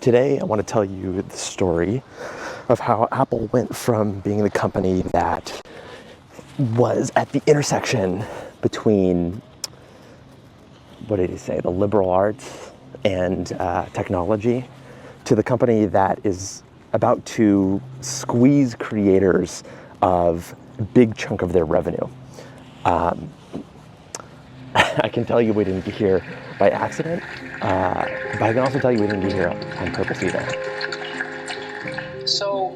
Today, I want to tell you the story of how Apple went from being the company that was at the intersection between, what did he say, the liberal arts and technology, to the company that is about to squeeze creators of a big chunk of their revenue. I can tell you we didn't get here by accident, but I can also tell you we didn't get here on purpose either. So,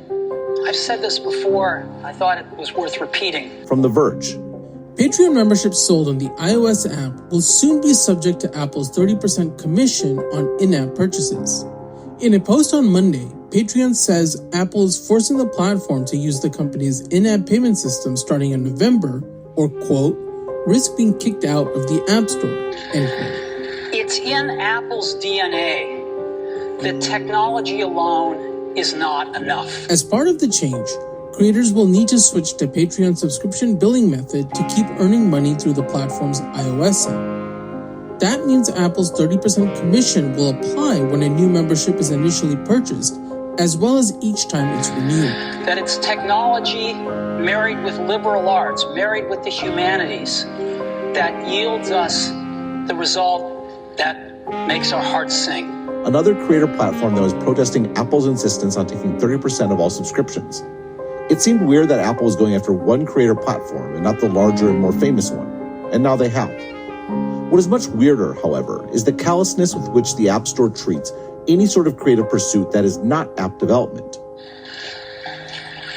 I've said this before, I thought it was worth repeating. From The Verge. Patreon memberships sold on the iOS app will soon be subject to Apple's 30% commission on in-app purchases. In a post on Monday, Patreon says Apple is forcing the platform to use the company's in-app payment system starting in November, or, quote, risk being kicked out of the App Store, end quote. It's in Apple's DNA that technology alone is not enough. As part of the change, creators will need to switch to Patreon's subscription billing method to keep earning money through the platform's iOS app. That means Apple's 30% commission will apply when a new membership is initially purchased, as well as each time it's renewed. That it's technology married with liberal arts, married with the humanities, that yields us the result that makes our hearts sing. Another creator platform that was protesting Apple's insistence on taking 30% of all subscriptions. It seemed weird that Apple was going after one creator platform and not the larger and more famous one, and now they have. What is much weirder, however, is the callousness with which the App Store treats any sort of creative pursuit that is not app development.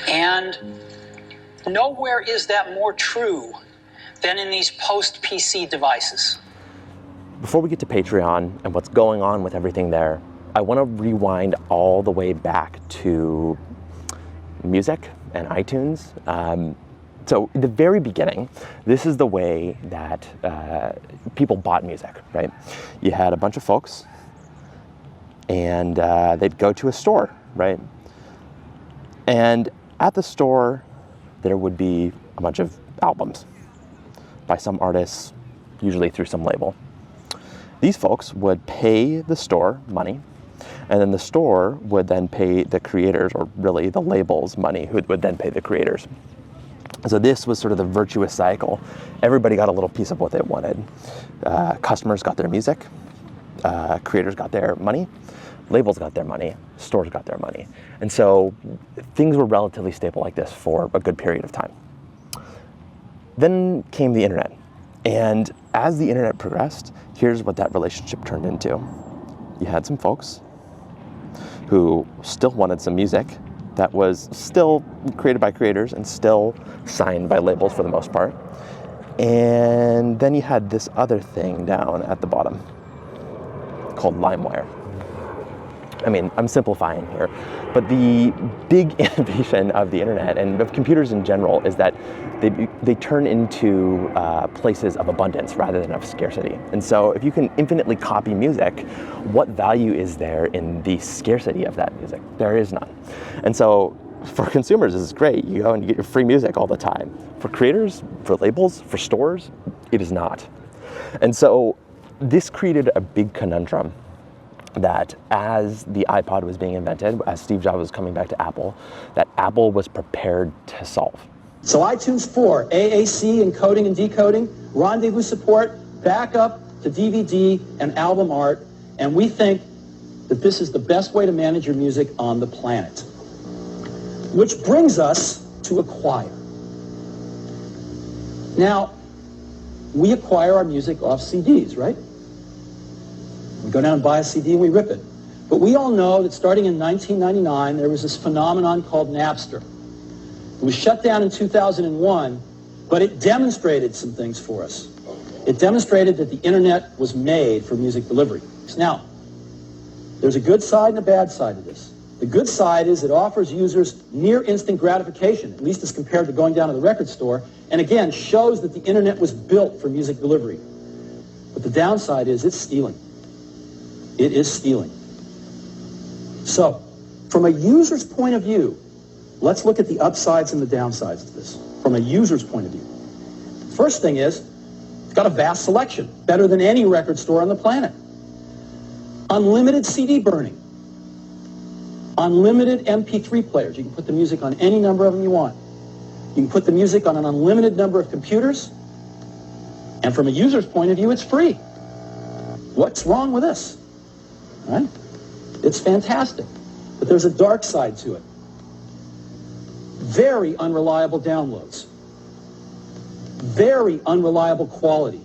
And nowhere is that more true than in these post-PC devices. Before we get to Patreon and what's going on with everything there, I want to rewind all the way back to music and iTunes. So in the very beginning, this is the way that people bought music, right? You had a bunch of folks and they'd go to a store, right? And at the store, there would be a bunch of albums by some artists, usually through some label. These folks would pay the store money, and then the store would then pay the creators, or really the labels, money, who would then pay the creators. So this was sort of the virtuous cycle. Everybody got a little piece of what they wanted. Customers got their music, creators got their money, labels got their money, stores got their money. And so things were relatively stable like this for a good period of time. Then came the internet. And as the internet progressed, here's what that relationship turned into. You had some folks who still wanted some music that was still created by creators and still signed by labels for the most part. And then you had this other thing down at the bottom called LimeWire. I mean, I'm simplifying here, but the big innovation of the internet and of computers in general is that they turn into places of abundance rather than of scarcity. And so if you can infinitely copy music, what value is there in the scarcity of that music? There is none. And so for consumers, this is great. You go and you get your free music all the time. For creators, for labels, for stores, it is not. And so this created a big conundrum that as the iPod was being invented, as Steve Jobs was coming back to Apple, that Apple was prepared to solve. So iTunes 4, AAC encoding and decoding, rendezvous support, backup to DVD and album art, and we think that this is the best way to manage your music on the planet. Which brings us to Acquire. Now, we acquire our music off CDs, right? We go down and buy a CD and we rip it. But we all know that starting in 1999, there was this phenomenon called Napster. It was shut down in 2001, but it demonstrated some things for us. It demonstrated that the internet was made for music delivery. Now, there's a good side and a bad side to this. The good side is it offers users near instant gratification, at least as compared to going down to the record store, and again, shows that the internet was built for music delivery. But the downside is it's stealing. It is stealing. So, from a user's point of view, let's look at the upsides and the downsides of this. From a user's point of view. First thing is, it's got a vast selection, better than any record store on the planet. Unlimited CD burning. unlimited MP3 players. You can put the music on any number of them you want. You can put the music on an unlimited number of computers. And from a user's point of view, it's free. What's wrong with this? Right? It's fantastic. But there's a dark side to it. Very unreliable downloads. Very unreliable quality.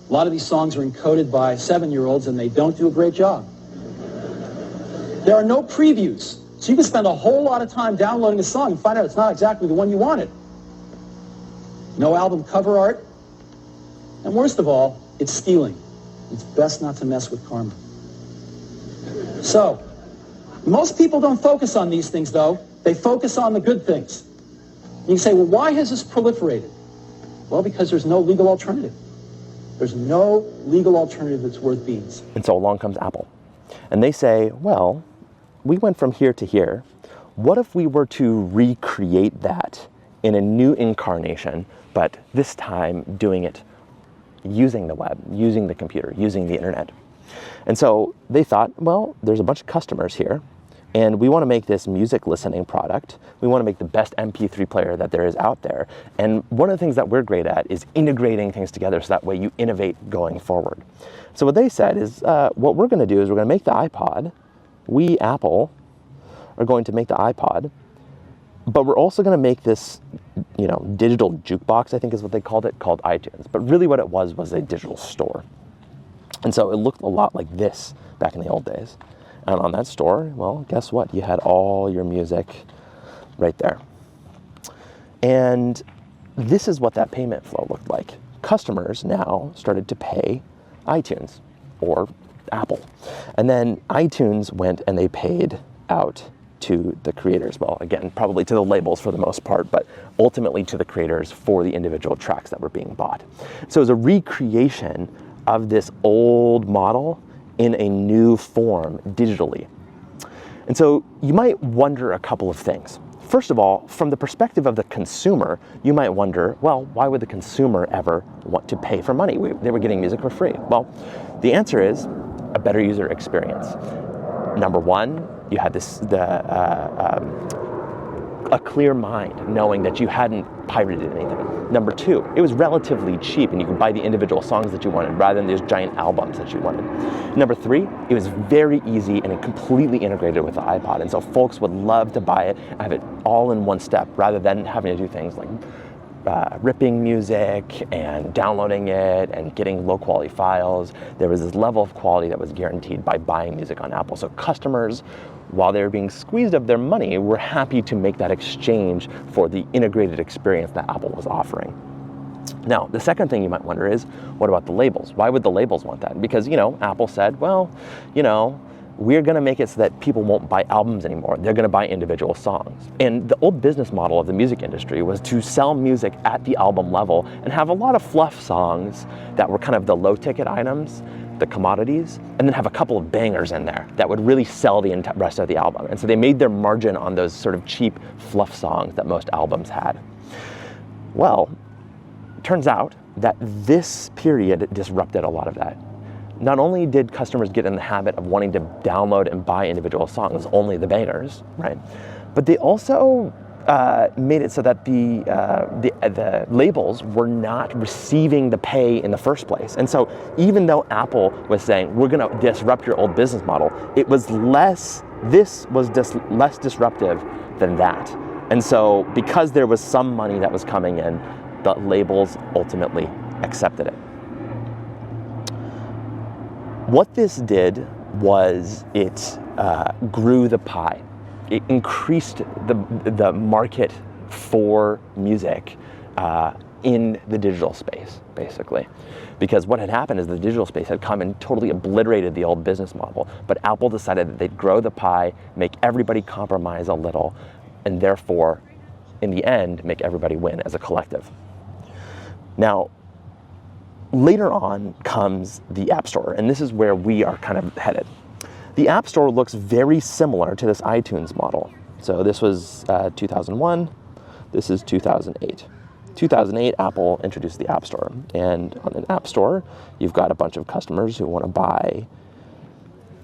A lot of these songs are encoded by 7-year-olds and they don't do a great job. There are no previews. So you can spend a whole lot of time downloading a song and find out it's not exactly the one you wanted. No album cover art. And worst of all, it's stealing. It's best not to mess with karma. So, most people don't focus on these things, though. They focus on the good things. And you say, well, why has this proliferated? Well, because there's no legal alternative. There's no legal alternative that's worth beans. And so along comes Apple. And they say, well, we went from here to here. What if we were to recreate that in a new incarnation, but this time doing it using the web, using the computer, using the internet? And so they thought, well, there's a bunch of customers here, and we want to make this music listening product. We want to make the best MP3 player that there is out there. And one of the things that we're great at is integrating things together so that way you innovate going forward. So what they said is, what we're going to do is we're going to make the iPod. We, Apple, are going to make the iPod, but we're also going to make this, digital jukebox, I think is what they called it, called iTunes. But really what it was a digital store. And so it looked a lot like this back in the old days. And on that store, well, guess what? You had all your music right there. And this is what that payment flow looked like. Customers now started to pay iTunes or Apple. And then iTunes went and they paid out to the creators. Well, again, probably to the labels for the most part, but ultimately to the creators for the individual tracks that were being bought. So it was a recreation of this old model in a new form digitally. And so you might wonder a couple of things. First of all, from the perspective of the consumer, you might wonder, well, why would the consumer ever want to pay for money? They were getting music for free. Well, the answer is a better user experience. Number one, you had a clear mind knowing that you hadn't pirated anything. Number two, it was relatively cheap and you could buy the individual songs that you wanted rather than those giant albums that you wanted. Number three, it was very easy and it completely integrated with the iPod, and so folks would love to buy it and have it all in one step rather than having to do things like ripping music and downloading it and getting low quality files. There was this level of quality that was guaranteed by buying music on Apple. So customers, while they were being squeezed of their money, were happy to make that exchange for the integrated experience that Apple was offering. Now, the second thing you might wonder is, what about the labels? Why would the labels want that? Because, Apple said, well, we're going to make it so that people won't buy albums anymore. They're going to buy individual songs. And the old business model of the music industry was to sell music at the album level and have a lot of fluff songs that were kind of the low ticket items, the commodities, and then have a couple of bangers in there that would really sell the rest of the album. And so they made their margin on those sort of cheap fluff songs that most albums had. Well, it turns out that this period disrupted a lot of that. Not only did customers get in the habit of wanting to download and buy individual songs, only the bangers, right? But they also made it so that the labels were not receiving the pay in the first place. And so even though Apple was saying, we're going to disrupt your old business model, this was less disruptive than that. And so because there was some money that was coming in, the labels ultimately accepted it. What this did was it grew the pie. It increased the market for music in the digital space, basically. Because what had happened is the digital space had come and totally obliterated the old business model. But Apple decided that they'd grow the pie, make everybody compromise a little, and therefore, in the end, make everybody win as a collective. Now, later on comes the App Store, and this is where we are kind of headed. The App Store looks very similar to this iTunes model. So this was 2001, this is 2008. 2008, Apple introduced the App Store, and on an App Store, you've got a bunch of customers who want to buy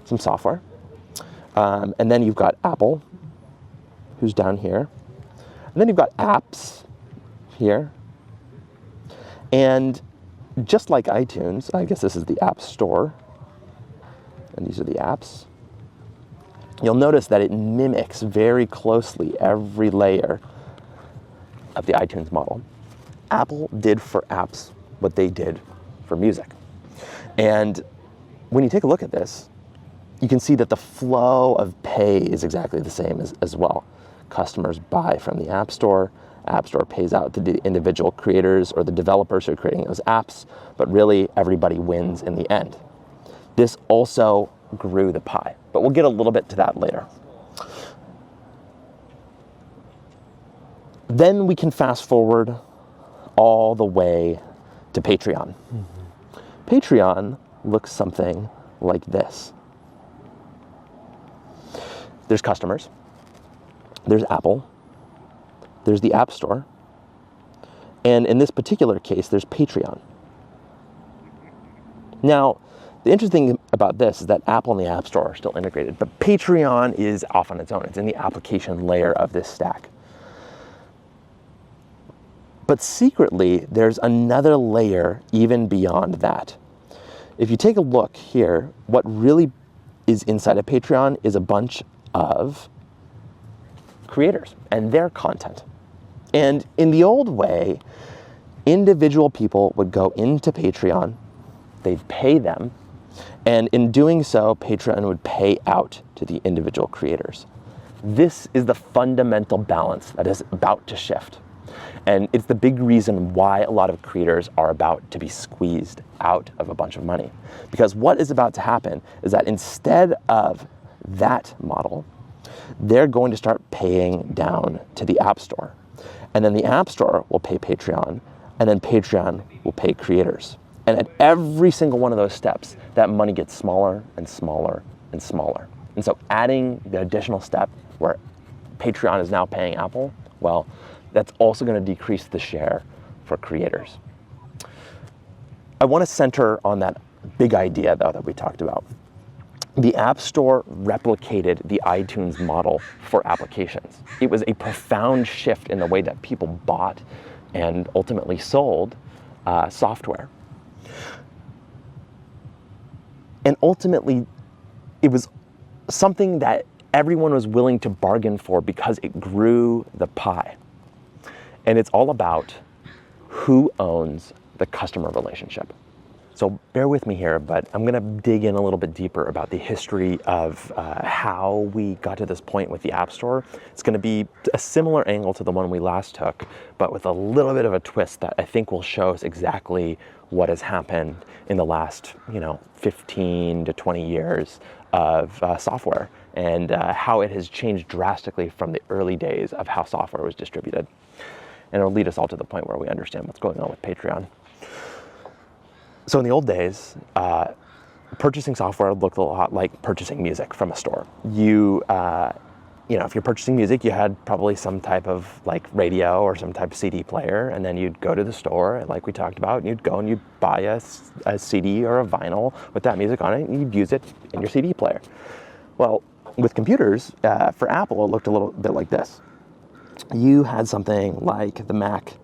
some software. And then you've got Apple, who's down here. And then you've got apps here. And just like iTunes, I guess this is the App Store, and these are the apps. You'll notice that it mimics very closely every layer of the iTunes model. Apple did for apps what they did for music. And when you take a look at this, you can see that the flow of pay is exactly the same as well. Customers buy from the App Store pays out to the individual creators or the developers who are creating those apps, but really everybody wins in the end. This also grew the pie, but we'll get a little bit to that later. Then we can fast forward all the way to Patreon. Patreon looks something like this. There's customers, there's Apple, there's the App Store, and in this particular case, there's Patreon. Now, the interesting thing about this is that Apple and the App Store are still integrated, but Patreon is off on its own. It's in the application layer of this stack. But secretly, there's another layer even beyond that. If you take a look here, what really is inside of Patreon is a bunch of creators and their content. And in the old way, individual people would go into Patreon, they'd pay them, and in doing so, Patreon would pay out to the individual creators. This is the fundamental balance that is about to shift. And it's the big reason why a lot of creators are about to be squeezed out of a bunch of money. Because what is about to happen is that instead of that model, they're going to start paying down to the App Store. And then the App Store will pay Patreon, and then Patreon will pay creators. And at every single one of those steps, that money gets smaller and smaller and smaller. And so adding the additional step where Patreon is now paying Apple, well, that's also going to decrease the share for creators. I want to center on that big idea, though, that we talked about. The App Store replicated the iTunes model for applications. It was a profound shift in the way that people bought and ultimately sold software. And ultimately, it was something that everyone was willing to bargain for because it grew the pie. And it's all about who owns the customer relationship. So bear with me here, but I'm gonna dig in a little bit deeper about the history of how we got to this point with the App Store. It's gonna be a similar angle to the one we last took, but with a little bit of a twist that I think will show us exactly what has happened in the last 15 to 20 years of software and how it has changed drastically from the early days of how software was distributed. And it'll lead us all to the point where we understand what's going on with Patreon. So in the old days, purchasing software looked a lot like purchasing music from a store. If you're purchasing music, you had probably some type of like radio or some type of CD player, and then you'd go to the store, like we talked about, and you'd go and you'd buy a CD or a vinyl with that music on it, and you'd use it in your CD player. Well, with computers, for Apple, it looked a little bit like this. You had something like the Mac,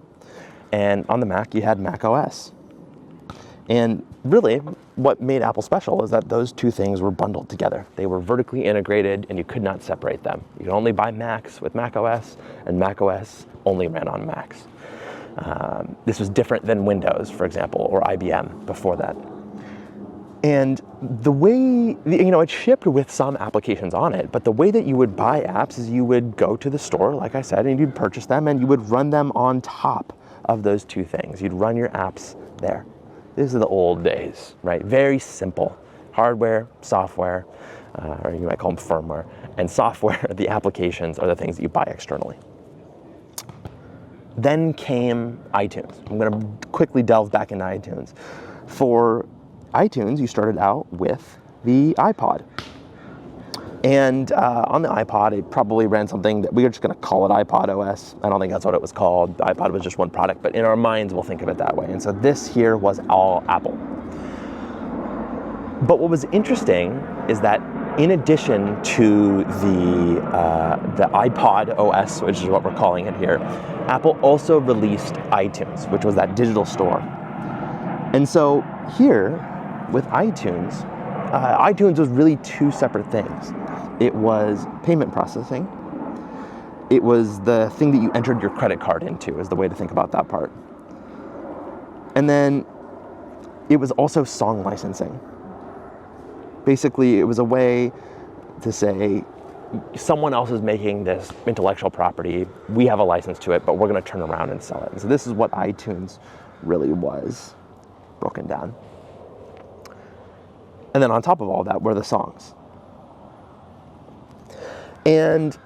and on the Mac, you had Mac OS. And really, what made Apple special is that those two things were bundled together. They were vertically integrated, and you could not separate them. You could only buy Macs with Mac OS, and Mac OS only ran on Macs. This was different than Windows, for example, or IBM before that. And the way, it shipped with some applications on it, but the way that you would buy apps is you would go to the store, like I said, and you'd purchase them, and you would run them on top of those two things. You'd run your apps there. This is the old days, right? Very simple. Hardware, software, or you might call them firmware, and software, the applications are the things that you buy externally. Then came iTunes. I'm gonna quickly delve back into iTunes. For iTunes, you started out with the iPod. And on the iPod, it probably ran something that we were just going to call it iPod OS. I don't think that's what it was called. The iPod was just one product, but in our minds, we'll think of it that way. And so this here was all Apple. But what was interesting is that in addition to the iPod OS, which is what we're calling it here, Apple also released iTunes, which was that digital store. And so here, with iTunes, iTunes was really two separate things. It was payment processing. It was the thing that you entered your credit card into, is the way to think about that part. And then it was also song licensing. Basically, it was a way to say, someone else is making this intellectual property, we have a license to it, but we're going to turn around and sell it. And so this is what iTunes really was, broken down. And then on top of all that were the songs. And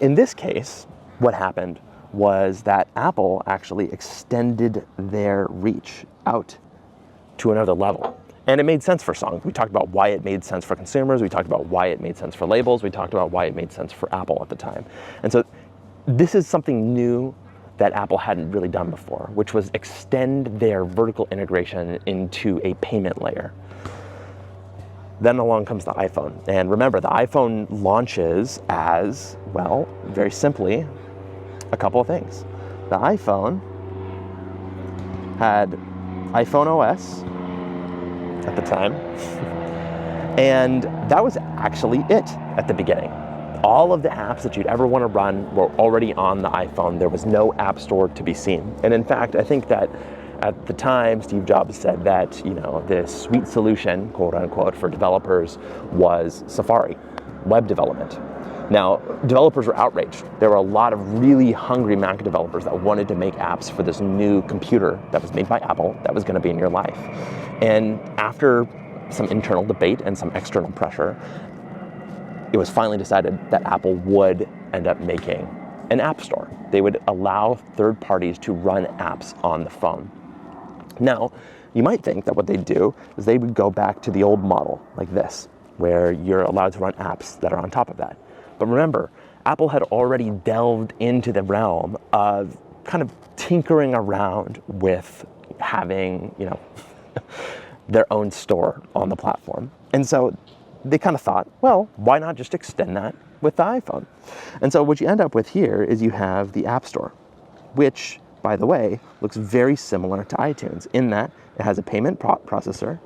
in this case, what happened was that Apple actually extended their reach out to another level. And it made sense for songs. We talked about why it made sense for consumers. We talked about why it made sense for labels. We talked about why it made sense for Apple at the time. And so this is something new that Apple hadn't really done before, which was extend their vertical integration into a payment layer. Then along comes the iPhone. And remember, the iPhone launches as, well, very simply, a couple of things. The iPhone had iPhone OS at the time, and that was actually it at the beginning. All of the apps that you'd ever want to run were already on the iPhone. There was no app store to be seen. And in fact, I think that at the time, Steve Jobs said that, the sweet solution, quote unquote, for developers was Safari, web development. Now, developers were outraged. There were a lot of really hungry Mac developers that wanted to make apps for this new computer that was made by Apple that was going to be in your life. And after some internal debate and some external pressure, it was finally decided that Apple would end up making an app store. They would allow third parties to run apps on the phone. Now, you might think that what they'd do is they would go back to the old model like this, where you're allowed to run apps that are on top of that. But remember, Apple had already delved into the realm of kind of tinkering around with having, their own store on the platform. And so they kind of thought, well, why not just extend that with the iPhone? And so what you end up with here is you have the App Store, which, by the way, looks very similar to iTunes in that it has a payment processor,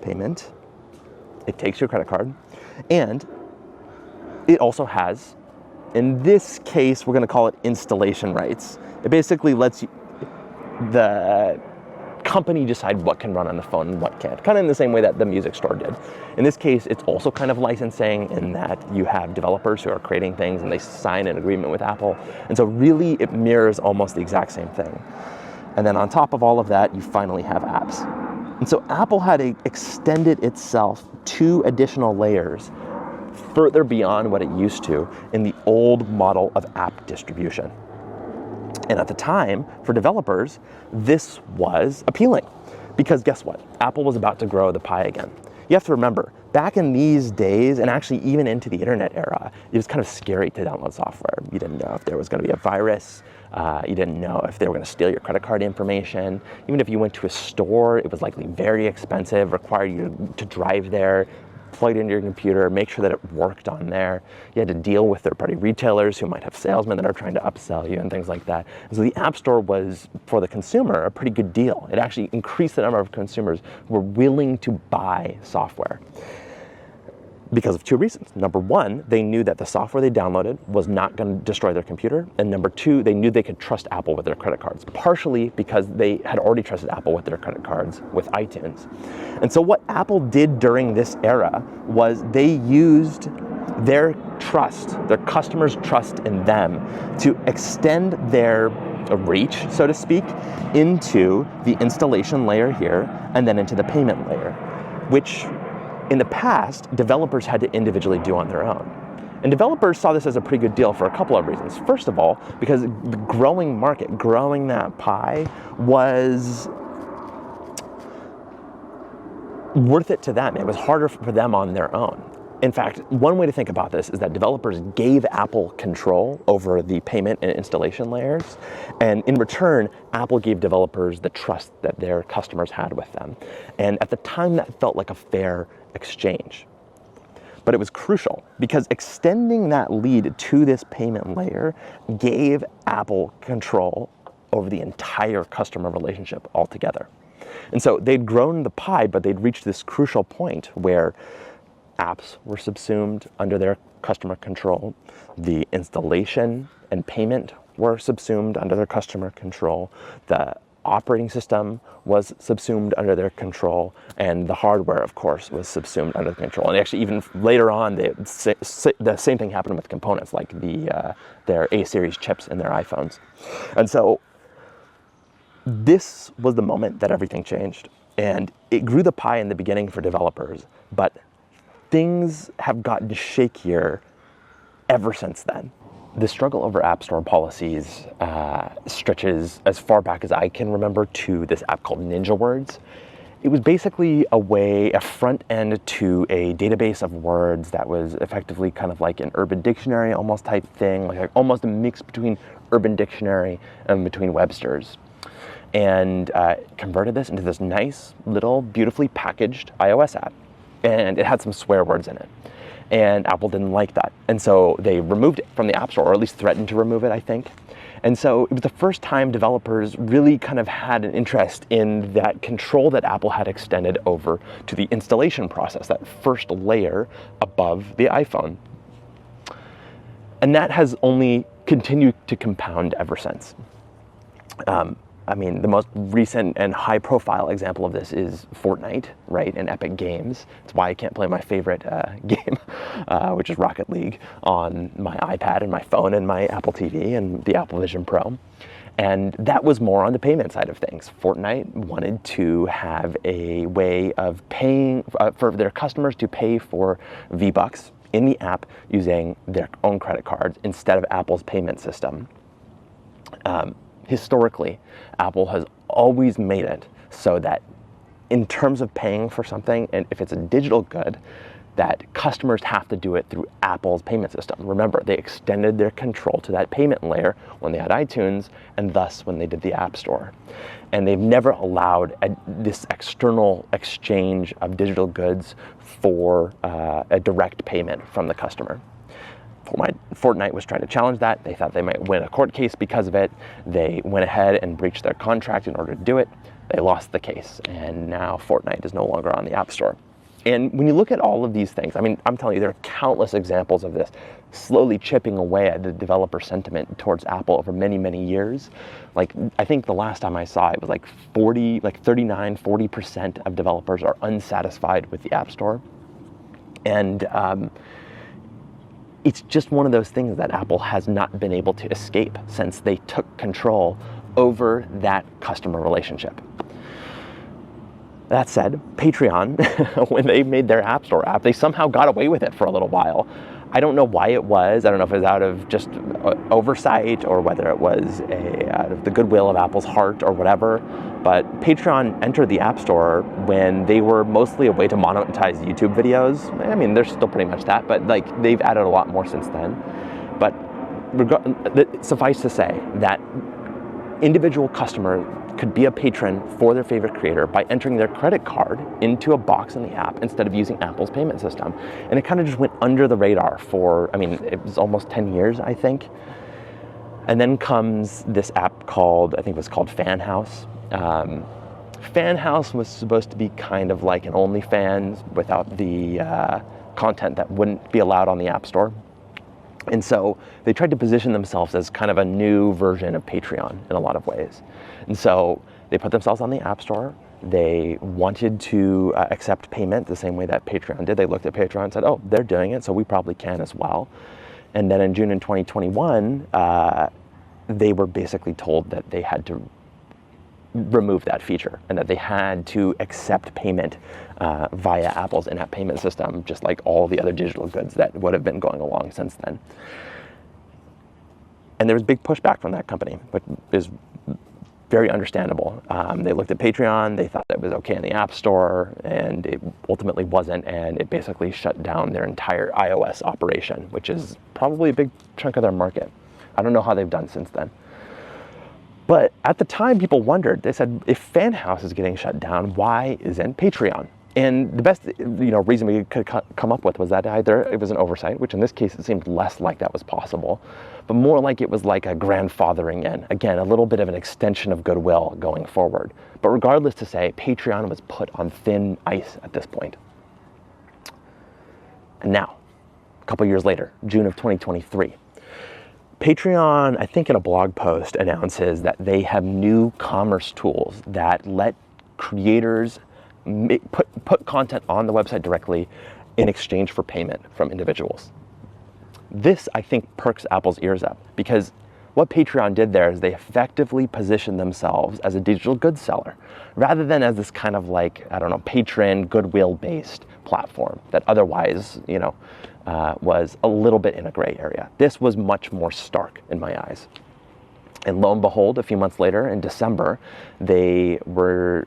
it takes your credit card, and it also has, in this case, we're going to call it installation rights. It basically lets the company decide what can run on the phone and what can't, kind of in the same way that the music store did. In this case, it's also kind of licensing in that you have developers who are creating things and they sign an agreement with Apple. And so really it mirrors almost the exact same thing. And then on top of all of that, you finally have apps. And so Apple had extended itself 2 additional layers further beyond what it used to in the old model of app distribution. And at the time, for developers, this was appealing because guess what? Apple was about to grow the pie again. You have to remember, back in these days, and actually even into the internet era, it was kind of scary to download software. You didn't know if there was going to be a virus. You didn't know if they were going to steal your credit card information. Even if you went to a store, it was likely very expensive, required you to drive there, plug it into your computer, make sure that it worked on there. You had to deal with third-party retailers who might have salesmen that are trying to upsell you and things like that. And so the App Store was, for the consumer, a pretty good deal. It actually increased the number of consumers who were willing to buy software because of 2 reasons. Number 1, they knew that the software they downloaded was not going to destroy their computer. And number 2, they knew they could trust Apple with their credit cards, partially because they had already trusted Apple with their credit cards with iTunes. And so what Apple did during this era was they used their trust, their customers' trust in them to extend their reach, so to speak, into the installation layer here and then into the payment layer, which in the past, developers had to individually do on their own. And developers saw this as a pretty good deal for a couple of reasons. First of all, because the growing market, growing that pie was worth it to them. It was harder for them on their own. In fact, one way to think about this is that developers gave Apple control over the payment and installation layers. And in return, Apple gave developers the trust that their customers had with them. And at the time, that felt like a fair exchange. But it was crucial because extending that lead to this payment layer gave Apple control over the entire customer relationship altogether. And so they'd grown the pie, but they'd reached this crucial point where apps were subsumed under their customer control. The installation and payment were subsumed under their customer control. The operating system was subsumed under their control, and the hardware, of course, was subsumed under their control. And actually, even later on, the same thing happened with components like their A-series chips in their iPhones. And so this was the moment that everything changed. And it grew the pie in the beginning for developers, but things have gotten shakier ever since then. The struggle over App Store policies stretches as far back as I can remember to this app called NinjaWords. It was basically a front end to a database of words that was effectively kind of like an Urban Dictionary almost type thing, like almost a mix between Urban Dictionary and between Webster's. And converted this into this nice little beautifully packaged iOS app. And it had some swear words in it. And Apple didn't like that. And so they removed it from the App Store, or at least threatened to remove it, I think. And so it was the first time developers really kind of had an interest in that control that Apple had extended over to the installation process, that first layer above the iPhone. And that has only continued to compound ever since. I mean, the most recent and high-profile example of this is Fortnite, right, in Epic Games. It's why I can't play my favorite game, which is Rocket League, on my iPad and my phone and my Apple TV and the Apple Vision Pro. And that was more on the payment side of things. Fortnite wanted to have a way of paying for their customers to pay for V-Bucks in the app using their own credit cards instead of Apple's payment system. Historically, Apple has always made it so that in terms of paying for something, and if it's a digital good, that customers have to do it through Apple's payment system. Remember, they extended their control to that payment layer when they had iTunes, and thus when they did the App Store. And they've never allowed this external exchange of digital goods for a direct payment from the customer. Fortnite was trying to challenge that. They thought they might win a court case because of it. They went ahead and breached their contract in order to do it. They lost the case, and now Fortnite is no longer on the App Store. And when you look at all of these things, I mean, I'm telling you, there are countless examples of this slowly chipping away at the developer sentiment towards Apple over many, many years. Like, I think the last time I saw it was like 40% of developers are unsatisfied with the App Store. And it's just one of those things that Apple has not been able to escape since they took control over that customer relationship. That said, Patreon, when they made their App Store app, they somehow got away with it for a little while. I don't know why it was. I don't know if it was out of just oversight or whether it was out of the goodwill of Apple's heart or whatever. But Patreon entered the App Store when they were mostly a way to monetize YouTube videos. I mean, they're still pretty much that, but like they've added a lot more since then. But suffice to say that individual customers could be a patron for their favorite creator by entering their credit card into a box in the app instead of using Apple's payment system. And it kind of just went under the radar for, I mean, it was almost 10 years, I think. And then comes this app called, I think it was called FanHouse. FanHouse was supposed to be kind of like an OnlyFans without the content that wouldn't be allowed on the App Store. And so they tried to position themselves as kind of a new version of Patreon in a lot of ways. And so they put themselves on the App Store. They wanted to accept payment the same way that Patreon did. They looked at Patreon and said, oh, they're doing it, so we probably can as well. And then in June in 2021, they were basically told that they had to remove that feature and that they had to accept payment via Apple's in-app payment system, just like all the other digital goods that would have been going along since then. And there was big pushback from that company, which is very understandable. They looked at Patreon, they thought it was okay in the App Store, and it ultimately wasn't, and it basically shut down their entire iOS operation, which is probably a big chunk of their market. I don't know how they've done since then. But at the time, people wondered, they said, if FanHouse is getting shut down, why isn't Patreon? And the best reason we could come up with was that either it was an oversight, which in this case it seemed less like that was possible, but more like it was like a grandfathering in. Again, a little bit of an extension of goodwill going forward. But regardless to say, Patreon was put on thin ice at this point. And now, a couple years later, June of 2023, Patreon, I think in a blog post, announces that they have new commerce tools that let creators put content on the website directly in exchange for payment from individuals. This, I think, perks Apple's ears up, because what Patreon did there is they effectively positioned themselves as a digital goods seller, rather than as this kind of like, I don't know, patron goodwill-based platform that otherwise, was a little bit in a gray area. This was much more stark in my eyes. And lo and behold, a few months later, in December, they were,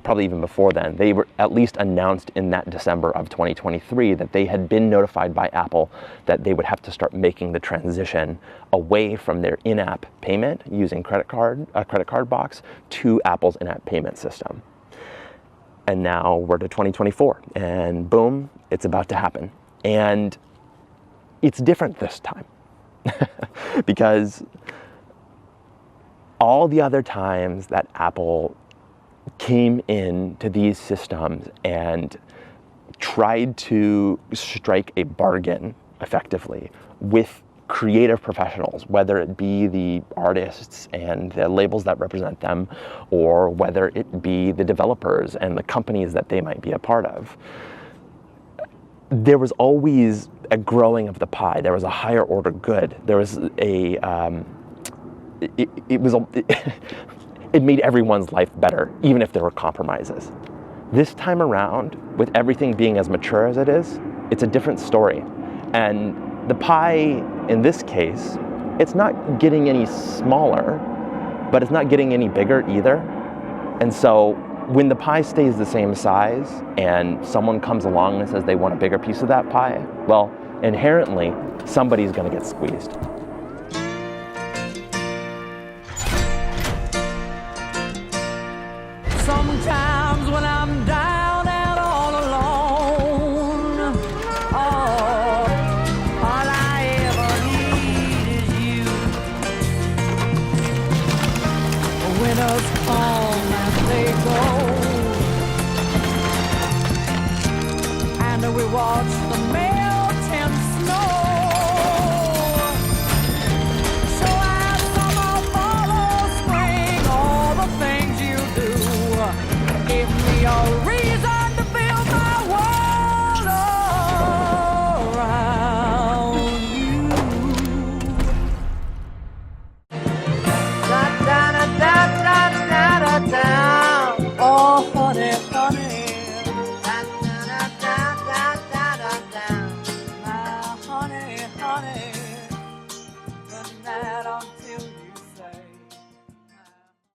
probably even before then, they were at least announced in that December of 2023 that they had been notified by Apple that they would have to start making the transition away from their in-app payment using a credit card box to Apple's in-app payment system. And now we're to 2024, and boom, it's about to happen. And it's different this time because all the other times that Apple came into these systems and tried to strike a bargain effectively with creative professionals, whether it be the artists and the labels that represent them, or whether it be the developers and the companies that they might be a part of, there was always a growing of the pie. There was a higher order good. There was a it made everyone's life better, even if there were compromises. This time around, with everything being as mature as it is, it's a different story. And the pie, in this case, it's not getting any smaller, but it's not getting any bigger either. And so when the pie stays the same size and someone comes along and says they want a bigger piece of that pie, well, inherently, somebody's going to get squeezed. Sometimes when I'm down and all alone, all I ever need is you. Winners come and they go, and we watch the melting snow. So as summer follows spring, all the things you do give me a reason to build my world around you. Da da da da da da da da. Oh honey, honey. Da da da da da da da da. My honey, honey. The night on